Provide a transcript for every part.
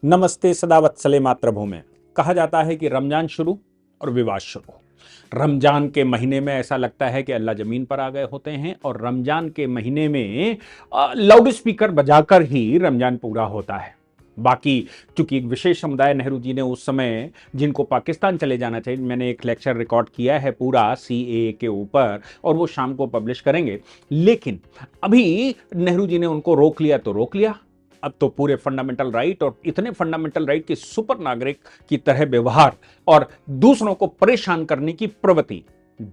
नमस्ते सदा वत्सले मातृभूमि। कहा जाता है कि रमजान शुरू और विवाद शुरू। रमजान के महीने में ऐसा लगता है कि अल्लाह जमीन पर आ गए होते हैं और रमजान के महीने में लाउड स्पीकर बजाकर ही रमजान पूरा होता है। बाकी चूंकि एक विशेष समुदाय, नेहरू जी ने उस समय जिनको पाकिस्तान चले जाना चाहिए, मैंने एक लेक्चर रिकॉर्ड किया है पूरा सीएए के ऊपर और वो शाम को पब्लिश करेंगे। लेकिन अभी नेहरू जी ने उनको रोक लिया तो रोक लिया। अब तो पूरे फंडामेंटल राइट और इतने फंडामेंटल राइट की सुपर नागरिक की तरह व्यवहार और दूसरों को परेशान करने की प्रवृत्ति।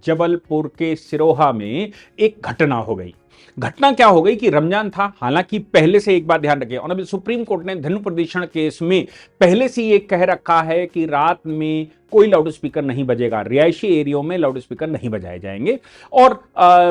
जबलपुर के सिरोहा में एक घटना हो गई। घटना क्या हो गई कि रमजान था, हालांकि पहले से एक बात ध्यान रखें, और अभी सुप्रीम कोर्ट ने धन प्रदूषण केस में पहले से ये कह रखा है कि रात में कोई लाउड स्पीकर नहीं बजेगा, रिहायशी एरियो में लाउड स्पीकर नहीं बजाए जाएंगे। और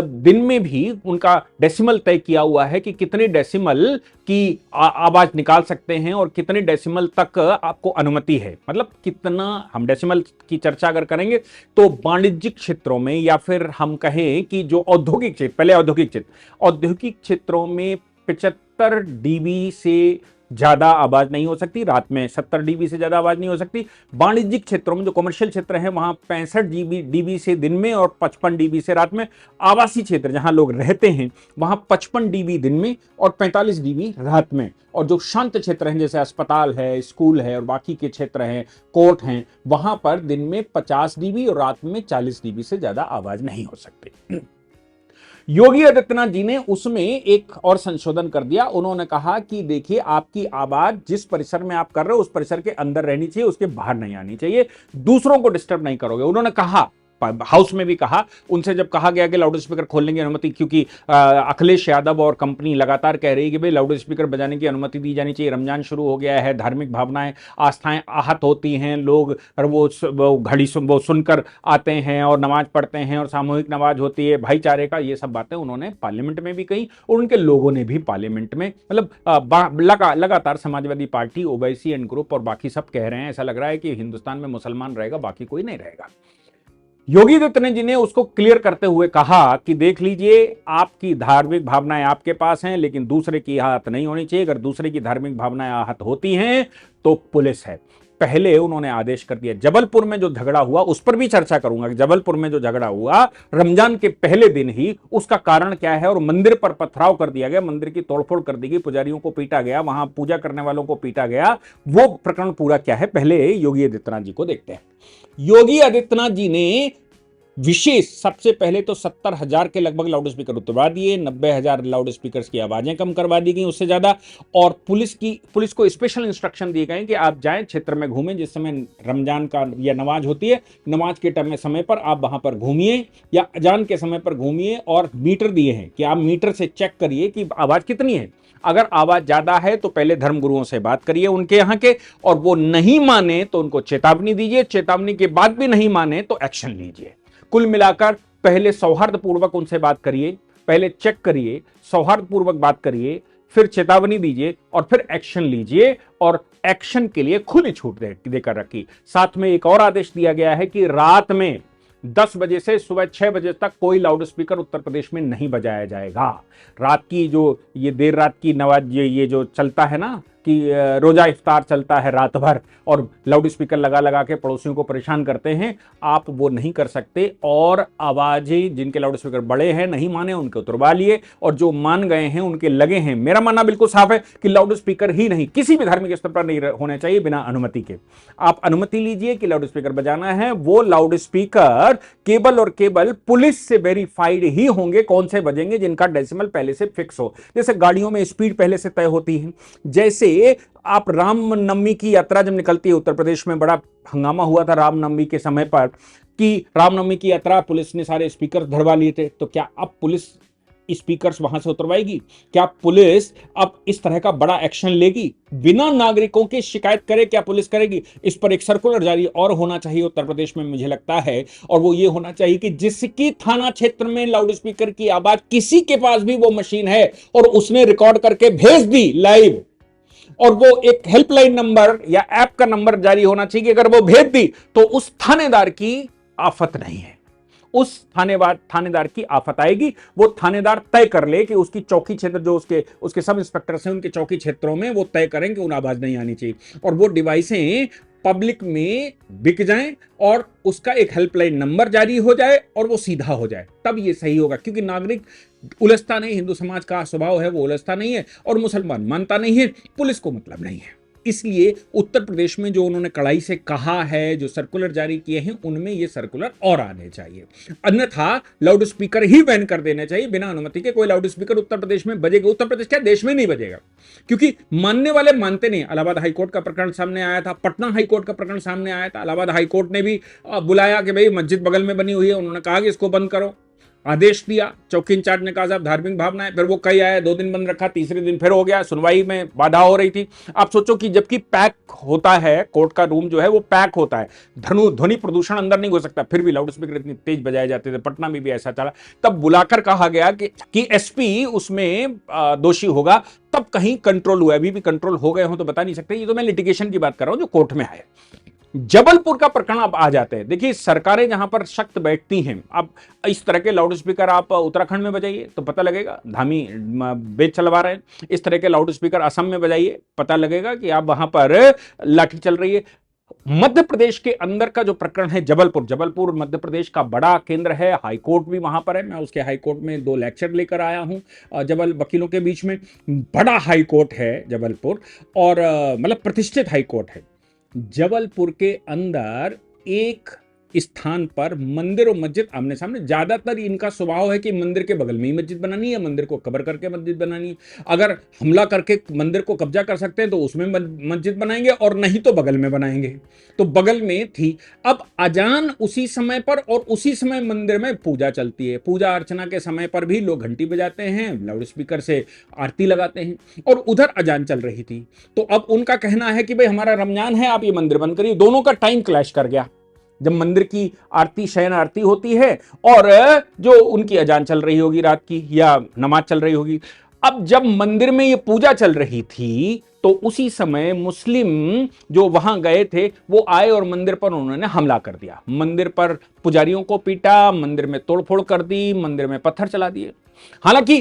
दिन में भी उनका डेसिमल तय किया हुआ है कि कितने डेसिमल की आवाज निकाल सकते हैं और कितने डेसिमल तक आपको अनुमति है। मतलब कितना, हम डेसिमल की चर्चा अगर करेंगे तो वाणिज्यिक क्षेत्रों में या फिर हम कहें कि जो औद्योगिक क्षेत्र, पहले औद्योगिक क्षेत्रों में 75 डीबी से ज्यादा आवाज नहीं हो सकती, रात में 70 डीबी से ज्यादा आवाज नहीं हो सकती। वाणिज्यिक क्षेत्रों में जो कमर्शियल क्षेत्र है वहां 65 डीबी से दिन में और 55 डीबी से रात में। आवासीय क्षेत्र जहां लोग रहते हैं वहां 55 डीबी दिन में और 45 डीबी रात में। और जो शांत क्षेत्र हैं जैसे अस्पताल है, स्कूल है और बाकी के क्षेत्र हैं, कोर्ट हैं, वहां पर दिन में 50 डीबी और रात में 40 डीबी से ज्यादा आवाज नहीं हो सकती। योगी आदित्यनाथ जी ने उसमें एक और संशोधन कर दिया। उन्होंने कहा कि देखिए, आपकी आवाज जिस परिसर में आप कर रहे हो उस परिसर के अंदर रहनी चाहिए, उसके बाहर नहीं आनी चाहिए, दूसरों को डिस्टर्ब नहीं करोगे। उन्होंने कहा, हाउस में भी कहा, उनसे जब कहा गया कि लाउड स्पीकर खोलने की अनुमति, क्योंकि अखिलेश यादव और कंपनी लगातार कह रही है कि भाई लाउड स्पीकर बजाने की अनुमति दी जानी चाहिए, रमजान शुरू हो गया है, धार्मिक भावनाएं, आस्थाएं आहत होती हैं, लोग वो घड़ी वो सुनकर आते हैं और नमाज पढ़ते हैं और सामूहिक नमाज होती है, भाईचारे का, ये सब बातें उन्होंने पार्लियामेंट में भी कही और उनके लोगों ने भी पार्लियामेंट में, मतलब लगातार Samajwadi party, Owaisi and group और बाकी सब कह रहे हैं, ऐसा लग रहा है कि हिंदुस्तान में मुसलमान रहेगा, बाकी कोई नहीं रहेगा। योगी आदित्यनाथ जी ने उसको क्लियर करते हुए कहा कि देख लीजिए, आपकी धार्मिक भावनाएं आपके पास हैं लेकिन दूसरे की आहत नहीं होनी चाहिए। अगर दूसरे की धार्मिक भावनाएं आहत होती हैं तो पुलिस है। पहले उन्होंने आदेश कर दिया। जबलपुर में जो झगड़ा हुआ उस पर भी चर्चा करूंगा कि जबलपुर में जो झगड़ा हुआ रमजान के पहले दिन ही, उसका कारण क्या है। और मंदिर पर पथराव कर दिया गया, मंदिर की तोड़फोड़ कर दी गई, पुजारियों को पीटा गया, वहां पूजा करने वालों को पीटा गया। वो प्रकरण पूरा क्या है, पहले योगी आदित्यनाथ जी को देखते हैं। योगी आदित्यनाथ जी ने विशेष, सबसे पहले तो 70,000 के लगभग लाउड स्पीकर उतरवा दिए, 90,000 लाउड स्पीकर्स की आवाजें कम करवा दी गई उससे ज्यादा। और पुलिस को स्पेशल इंस्ट्रक्शन दिए गए कि आप जाएं, क्षेत्र में घूमें, जिस समय रमजान का या नमाज होती है, नमाज के टाइम में समय पर आप वहां पर घूमिए या अजान के समय पर घूमिए। और मीटर दिए हैं कि आप मीटर से चेक करिए कि आवाज कितनी है। अगर आवाज ज्यादा है तो पहले धर्मगुरुओं से बात करिए उनके यहां के, और वो नहीं माने तो उनको चेतावनी दीजिए, चेतावनी के बाद भी नहीं माने तो एक्शन लीजिए। कुल मिलाकर पहले सौहार्दपूर्वक उनसे बात करिए, पहले चेक करिए, सौहार्दपूर्वक बात करिए, फिर चेतावनी दीजिए और फिर एक्शन लीजिए। और एक्शन के लिए खुली छूट देकर रखी। साथ में एक और आदेश दिया गया है कि रात में 10 बजे से सुबह 6 बजे तक कोई लाउड स्पीकर उत्तर प्रदेश में नहीं बजाया जाएगा। रात की जो ये देर रात की नमाज, ये जो चलता है ना कि रोजा इफ्तार चलता है रात भर और लाउड स्पीकर लगा लगा के पड़ोसियों को परेशान करते हैं, आप वो नहीं कर सकते। और आवाजें, जिनके लाउड स्पीकर बड़े हैं, नहीं माने उनके उतरवा लिए, और जो मान गए हैं उनके लगे हैं। मेरा मानना बिल्कुल साफ है कि लाउड स्पीकर ही नहीं, किसी भी धार्मिक स्तर पर नहीं होने चाहिए बिना अनुमति के। आप अनुमति लीजिए कि लाउड स्पीकर बजाना है, वो लाउड स्पीकर केवल और केवल पुलिस से वेरीफाइड ही होंगे। कौन से बजेंगे? जिनका डेसिमल पहले से फिक्स हो। जैसे गाड़ियों में स्पीड पहले से तय होती है, जैसे आप रामनवमी की यात्रा जब निकलती है, उत्तर प्रदेश में बड़ा हंगामा हुआ था रामनवमी के समय पर कि रामनवमी की यात्रा पुलिस ने सारे स्पीकर धरवा लिए थे। तो क्या अब पुलिस स्पीकर्स वहां से उतरवाएगी? क्या पुलिस अब इस तरह का बड़ा एक्शन लेगी बिना नागरिकों की शिकायत करे? क्या पुलिस करेगी? इस पर एक सर्कुलर जारी और होना चाहिए उत्तर प्रदेश में, मुझे लगता है। और वो ये होना चाहिए कि जिसकी थाना क्षेत्र में लाउड स्पीकर की आवाज, किसी के पास भी वो मशीन है और उसने रिकॉर्ड करके भेज दी लाइव, और वो एक हेल्पलाइन नंबर या ऐप का नंबर जारी होना चाहिए कि अगर वो भेज दी तो उस थानेदार की आफत नहीं है। उस थानेदार की आफत आएगी। वो थानेदार तय कर ले कि उसकी चौकी क्षेत्र जो उसके उसके सब इंस्पेक्टर हैं उनके चौकी क्षेत्रों में वो तय करें कि उन्हें आवाज नहीं आनी चाहिए, और वो डिवाइसें पब्लिक में बिक जाएं और उसका एक हेल्पलाइन नंबर जारी हो जाए और वो सीधा हो जाए, तब ये सही होगा। क्योंकि नागरिक उलझता नहीं, हिंदू समाज का स्वभाव है वो उलझता नहीं है, और मुसलमान मानता नहीं है, पुलिस को मतलब नहीं है। इसलिए उत्तर प्रदेश में जो उन्होंने कड़ाई से कहा है, जो सर्कुलर जारी किए हैं, उनमें ये सर्कुलर और आने चाहिए। अन्यथा लाउड स्पीकर ही बैन कर देने चाहिए, बिना अनुमति के कोई लाउड स्पीकर उत्तर प्रदेश में बजेगा, उत्तर प्रदेश क्या देश में नहीं बजेगा, क्योंकि मानने वाले मानते नहीं। इलाहाबाद हाईकोर्ट का प्रकरण सामने आया था, पटना हाईकोर्ट का प्रकरण सामने आया था। इलाहाबाद हाईकोर्ट ने भी बुलाया कि भाई मस्जिद बगल में बनी हुई है, उन्होंने कहा कि इसको बंद करो, आदेश दिया। चौकी इंचार्ज ने कहा साहब धार्मिक भावना है, फिर वो कई आया, 2 दिन बंद रखा, तीसरे दिन फिर हो गया, सुनवाई में बाधा हो रही थी। आप सोचो कि जबकि पैक होता है, कोर्ट का रूम जो है वो पैक होता है, ध्वनि प्रदूषण अंदर नहीं हो सकता, फिर भी लाउड स्पीकर इतनी तेज बजाए जाते थे। पटना में भी ऐसा चला, तब बुलाकर कहा गया कि एसपी उसमें दोषी होगा, तब कहीं कंट्रोल हुआ। अभी भी कंट्रोल हो गए हो तो बता नहीं सकते, ये तो मैं लिटिगेशन की बात कर रहा हूं जो कोर्ट में है। जबलपुर का प्रकरण अब आ जाते हैं। देखिए सरकारें जहां पर सख्त बैठती हैं, अब इस तरह के लाउड स्पीकर आप उत्तराखंड में बजाइए तो पता लगेगा धामी बेच चलवा रहे हैं, इस तरह के लाउड स्पीकर असम में बजाइए पता लगेगा कि आप वहां पर लाठी चल रही है। मध्य प्रदेश के अंदर का जो प्रकरण है जबलपुर मध्य प्रदेश का बड़ा केंद्र है, हाईकोर्ट भी वहां पर है। मैं उसके हाईकोर्ट में 2 लेक्चर लेकर आया हूं वकीलों के बीच में। बड़ा हाईकोर्ट है जबलपुर, और मतलब प्रतिष्ठित हाईकोर्ट है। जबलपुर के अंदर एक स्थान पर मंदिर और मस्जिद आमने सामने, ज्यादातर इनका स्वभाव है कि मंदिर के बगल में ही मस्जिद बनानी है, मंदिर को कवर करके मस्जिद बनानी है। अगर हमला करके मंदिर को कब्जा कर सकते हैं तो उसमें मस्जिद बनाएंगे, और नहीं तो बगल में बनाएंगे। तो बगल में थी। अब अजान उसी समय पर और उसी समय मंदिर में पूजा चलती है। पूजा अर्चना के समय पर भी लोग घंटी बजाते हैं, लाउड स्पीकर से आरती लगाते हैं, और उधर अजान चल रही थी। तो अब उनका कहना है कि भाई हमारा रमजान है, आप ये मंदिर बंद करिए। दोनों का टाइम क्लैश कर गया। जब मंदिर की आरती, शयन आरती होती है और जो उनकी अजान चल रही होगी रात की, या नमाज चल रही होगी। अब जब मंदिर में ये पूजा चल रही थी तो उसी समय मुस्लिम जो वहां गए थे वो आए और मंदिर पर उन्होंने हमला कर दिया। मंदिर पर पुजारियों को पीटा, मंदिर में तोड़फोड़ कर दी, मंदिर में पत्थर चला दिए। हालांकि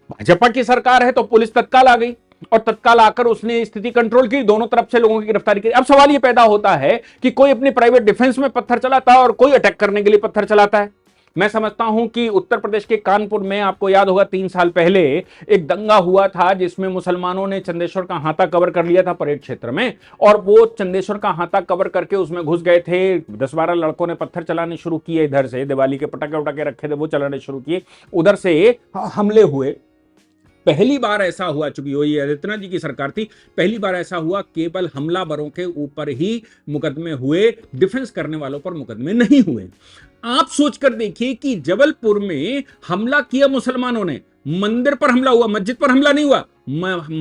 भाजपा की सरकार है तो पुलिस तत्काल आ गई और तत्काल आकर उसने स्थिति कंट्रोल की, दोनों तरफ से लोगों की गिरफ्तारी की। अब सवाल यह पैदा होता है कि कोई अपनी प्राइवेट डिफेंस में पत्थर चलाता है और कोई अटैक करने के लिए पत्थर चलाता है। मैं समझता हूं कि उत्तर प्रदेश के कानपुर में, आपको याद होगा 3 साल पहले एक दंगा हुआ था जिसमें मुसलमानों ने चंदेश्वर का हाथा कवर कर लिया था परेड क्षेत्र में, और वो चंदेश्वर का हाथा कवर करके उसमें घुस गए थे। 10-12 लड़कों ने पत्थर चलाने शुरू किए, इधर से दिवाली के पटाखे उटाखे रखे थे वो चलाने शुरू किए, उधर से हमले हुए। पहली बार ऐसा हुआ, चूंकि वही आदित्यनाथ जी की सरकार थी, पहली बार ऐसा हुआ केवल हमलावरों के ऊपर ही मुकदमे हुए, डिफेंस करने वालों पर मुकदमे नहीं हुए। आप सोचकर देखिए कि जबलपुर में हमला किया मुसलमानों ने, मंदिर पर हमला हुआ, मस्जिद पर हमला नहीं हुआ,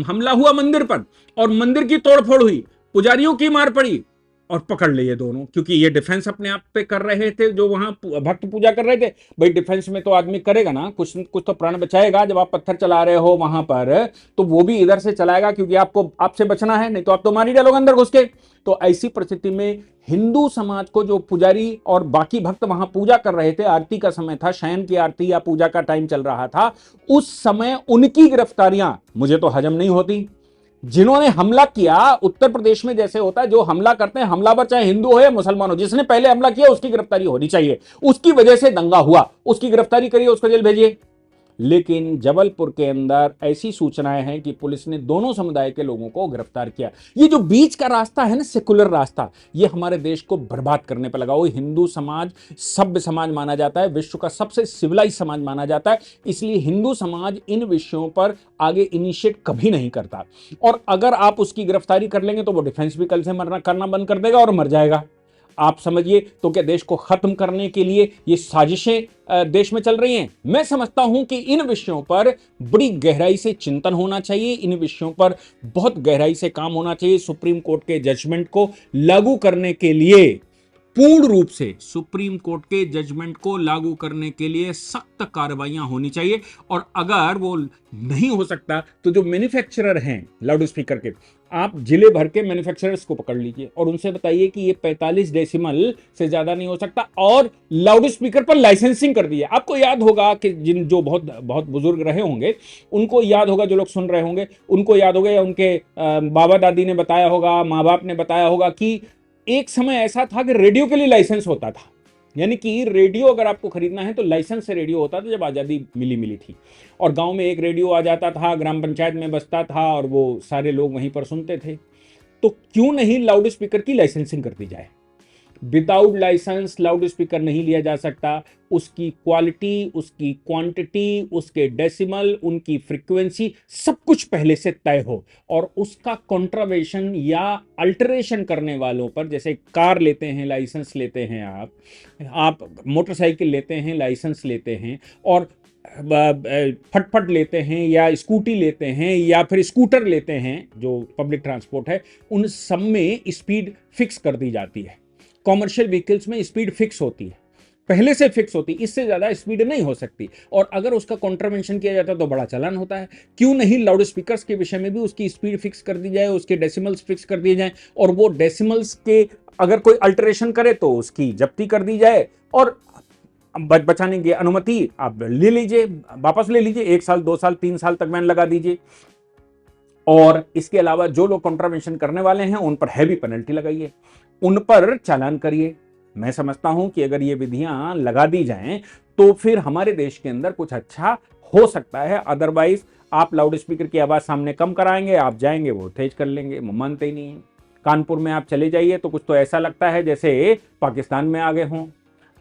हमला हुआ मंदिर पर, और मंदिर की तोड़फोड़ हुई, पुजारियों की मार पड़ी और पकड़ लिए दोनों, क्योंकि ये डिफेंस अपने आप पे कर रहे थे। जो वहां भक्त पूजा कर रहे थे, भाई डिफेंस में तो आदमी करेगा ना, कुछ कुछ तो प्राण बचाएगा। जब आप पत्थर चला रहे हो वहां पर तो वो भी इधर से चलाएगा, क्योंकि आपको आपसे बचना है, नहीं तो आप तो मार ही डालोगे अंदर घुस के। तो ऐसी परिस्थिति में हिंदू समाज को, जो पुजारी और बाकी भक्त वहां पूजा कर रहे थे, आरती का समय था, शयन की आरती या पूजा का टाइम चल रहा था, उस समय उनकी गिरफ्तारियां मुझे तो हजम नहीं होती। जिन्होंने हमला किया, उत्तर प्रदेश में जैसे होता है, जो हमला करते हैं हमलावर चाहे हिंदू हो या मुसलमान हो, जिसने पहले हमला किया उसकी गिरफ्तारी होनी चाहिए। उसकी वजह से दंगा हुआ, उसकी गिरफ्तारी करिए, उसको जेल भेजिए। लेकिन जबलपुर के अंदर ऐसी सूचनाएं हैं कि पुलिस ने दोनों समुदाय के लोगों को गिरफ्तार किया। ये जो बीच का रास्ता है ना, सेकुलर रास्ता, ये हमारे देश को बर्बाद करने पर लगा। वो हिंदू समाज सभ्य समाज माना जाता है, विश्व का सबसे सिविलाइज समाज माना जाता है, इसलिए हिंदू समाज इन विषयों पर आगे इनिशिएट कभी नहीं करता। और अगर आप उसकी गिरफ्तारी कर लेंगे तो वो डिफेंस भी कल से करना बंद कर देगा और मर जाएगा। आप समझिए, तो क्या देश को खत्म करने के लिए ये साजिशें देश में चल रही हैं? मैं समझता हूं कि इन विषयों पर बड़ी गहराई से चिंतन होना चाहिए, इन विषयों पर बहुत गहराई से काम होना चाहिए। सुप्रीम कोर्ट के जजमेंट को लागू करने के लिए पूर्ण रूप से सुप्रीम कोर्ट के जजमेंट को लागू करने के लिए सख्त कार्रवाइयां होनी चाहिए। और अगर वो नहीं हो सकता तो जो मैन्युफैक्चरर हैं लाउड स्पीकर के, आप जिले भर के मैन्युफैक्चरर्स को पकड़ लीजिए और उनसे बताइए कि ये 45 डेसिमल से ज्यादा नहीं हो सकता, और लाउड स्पीकर पर लाइसेंसिंग कर दिए। आपको याद होगा कि जिन जो बहुत बहुत बुजुर्ग रहे होंगे उनको याद होगा, जो लोग सुन रहे होंगे उनको याद होगा, या उनके बाबा दादी ने बताया होगा, माँ बाप ने बताया होगा कि एक समय ऐसा था कि रेडियो के लिए लाइसेंस होता था। यानी कि रेडियो अगर आपको खरीदना है तो लाइसेंस से रेडियो होता था, जब आज़ादी मिली थी। और गांव में एक रेडियो आ जाता था, ग्राम पंचायत में बजता था और वो सारे लोग वहीं पर सुनते थे। तो क्यों नहीं लाउड स्पीकर की लाइसेंसिंग कर दी जाए? विदाउट लाइसेंस लाउड स्पीकर नहीं लिया जा सकता। उसकी क्वालिटी, उसकी क्वांटिटी, उसके डेसिमल, उनकी फ्रीक्वेंसी, सब कुछ पहले से तय हो, और उसका कॉन्ट्रावेशन या अल्टरेशन करने वालों पर, जैसे कार लेते हैं लाइसेंस लेते हैं, आप मोटरसाइकिल लेते हैं लाइसेंस लेते हैं, और फटफट लेते हैं या स्कूटी लेते हैं या फिर स्कूटर लेते हैं जो पब्लिक ट्रांसपोर्ट है, उन सब में स्पीड फिक्स कर दी जाती है। कॉमर्शियल व्हीकल्स में स्पीड फिक्स होती है, पहले से फिक्स होती है, इससे ज्यादा स्पीड नहीं हो सकती। और अगर उसका कॉन्ट्रावेंशन किया जाता है तो बड़ा चालान होता है। क्यों नहीं लाउड स्पीकर्स के विषय में भी उसकी स्पीड फिक्स कर दी जाए, उसके डेसिमल्स फिक्स कर दिए जाए, और वो डेसिमल्स के अगर कोई अल्टरेशन करे तो उसकी जब्ती कर दी जाए, और बचाने की अनुमति आप ले लीजिए, वापस ले लीजिए, 1 साल 2 साल 3 साल तक बैन लगा दीजिए। और इसके अलावा जो लोग कॉन्ट्रावेंशन करने वाले हैं उन पर हैवी पेनल्टी लगाइए, उन पर चालान करिए। मैं समझता हूं कि अगर ये विधियां लगा दी जाएं तो फिर हमारे देश के अंदर कुछ अच्छा हो सकता है। अदरवाइज आप लाउड स्पीकर की आवाज सामने कम कराएंगे, आप जाएंगे वो तेज कर लेंगे, मानते ही नहीं है। कानपुर में आप चले जाइए तो कुछ तो ऐसा लगता है जैसे पाकिस्तान में आ गए हों।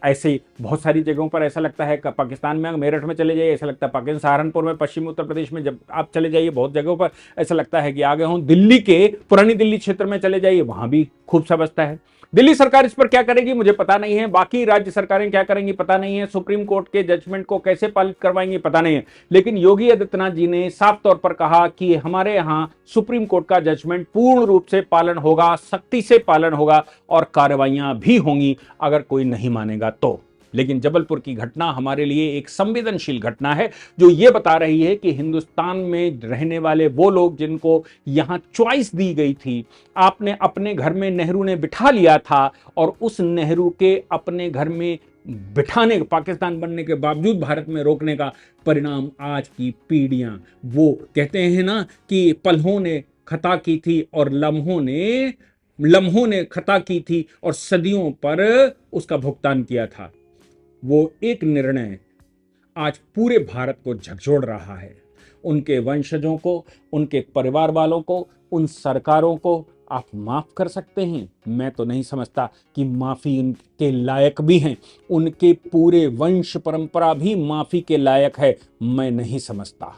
ऐसे ही बहुत सारी जगहों पर ऐसा लगता है, पाकिस्तान में मेरठ में चले जाइए ऐसा लगता है पाकिस्तान, सहारनपुर में, पश्चिमी उत्तर प्रदेश में जब आप चले जाइए बहुत जगहों पर ऐसा लगता है कि आ गए हों। दिल्ली के पुरानी दिल्ली क्षेत्र में चले जाइए, वहां भी खूब सा बजता है। दिल्ली सरकार इस पर क्या करेगी मुझे पता नहीं है, बाकी राज्य सरकारें क्या करेंगी पता नहीं है, सुप्रीम कोर्ट के जजमेंट को कैसे पालित करवाएंगे पता नहीं है। लेकिन योगी आदित्यनाथ जी ने साफ तौर पर कहा कि हमारे यहां सुप्रीम कोर्ट का जजमेंट पूर्ण रूप से पालन होगा, सख्ती से पालन होगा, और कार्रवाइयां भी होंगी अगर कोई नहीं मानेगा तो। लेकिन जबलपुर की घटना हमारे लिए एक संवेदनशील घटना है, जो ये बता रही है कि हिंदुस्तान में रहने वाले वो लोग जिनको यहां चॉइस दी गई थी, आपने अपने घर में नेहरू ने बिठा लिया था, और उस नेहरू के अपने घर में बिठाने, पाकिस्तान बनने के बावजूद भारत में रोकने का परिणाम आज की पीढ़ियां, वो कहते हैं ना कि पलों ने खता की थी और लम्हों ने खता की थी और सदियों पर उसका भुगतान किया था। वो एक निर्णय आज पूरे भारत को झकझोर रहा है। उनके वंशजों को, उनके परिवार वालों को, उन सरकारों को आप माफ कर सकते हैं? मैं तो नहीं समझता कि माफी उनके लायक भी हैं। उनके पूरे वंश परंपरा भी माफी के लायक है, मैं नहीं समझता।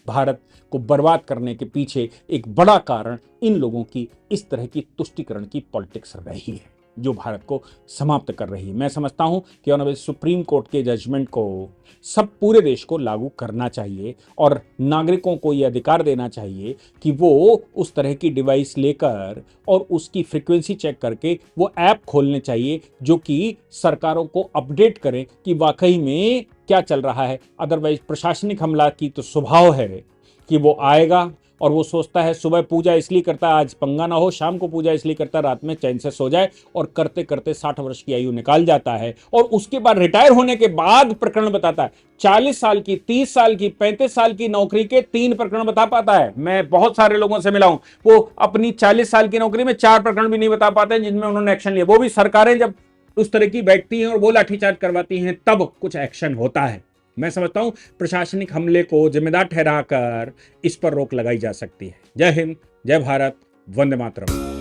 भारत को बर्बाद करने के पीछे एक बड़ा कारण इन लोगों की इस तरह की तुष्टीकरण की पॉलिटिक्स रही है, जो भारत को समाप्त कर रही है। मैं समझता हूं कि ऑनरेबल सुप्रीम कोर्ट के जजमेंट को सब पूरे देश को लागू करना चाहिए, और नागरिकों को यह अधिकार देना चाहिए कि वो उस तरह की डिवाइस लेकर और उसकी फ्रीक्वेंसी चेक करके वो ऐप खोलने चाहिए जो कि सरकारों को अपडेट करें कि वाकई में क्या चल रहा है। अदरवाइज प्रशासनिक हमला की तो स्वभाव है कि वो आएगा और वो सोचता है सुबह पूजा इसलिए करता है आज पंगा ना हो, शाम को पूजा इसलिए करता है रात में चैन से सो जाए, और करते करते 60 वर्ष की आयु निकाल जाता है, और उसके बाद रिटायर होने के बाद प्रकरण बताता है। 40 साल की, 30 साल की, 35 साल की नौकरी के 3 प्रकरण बता पाता है। मैं बहुत सारे लोगों से मिला हूं, वो अपनी 40 साल की नौकरी में 4 प्रकरण भी नहीं बता पाते जिनमें उन्होंने एक्शन लिया। वो भी सरकारें जब उस तरह की बैठती हैं और वो लाठीचार्ज करवाती हैं तब कुछ एक्शन होता है। मैं समझता हूं प्रशासनिक हमले को जिम्मेदार ठहराकर इस पर रोक लगाई जा सकती है। जय हिंद, जय भारत, वंदे मातरम।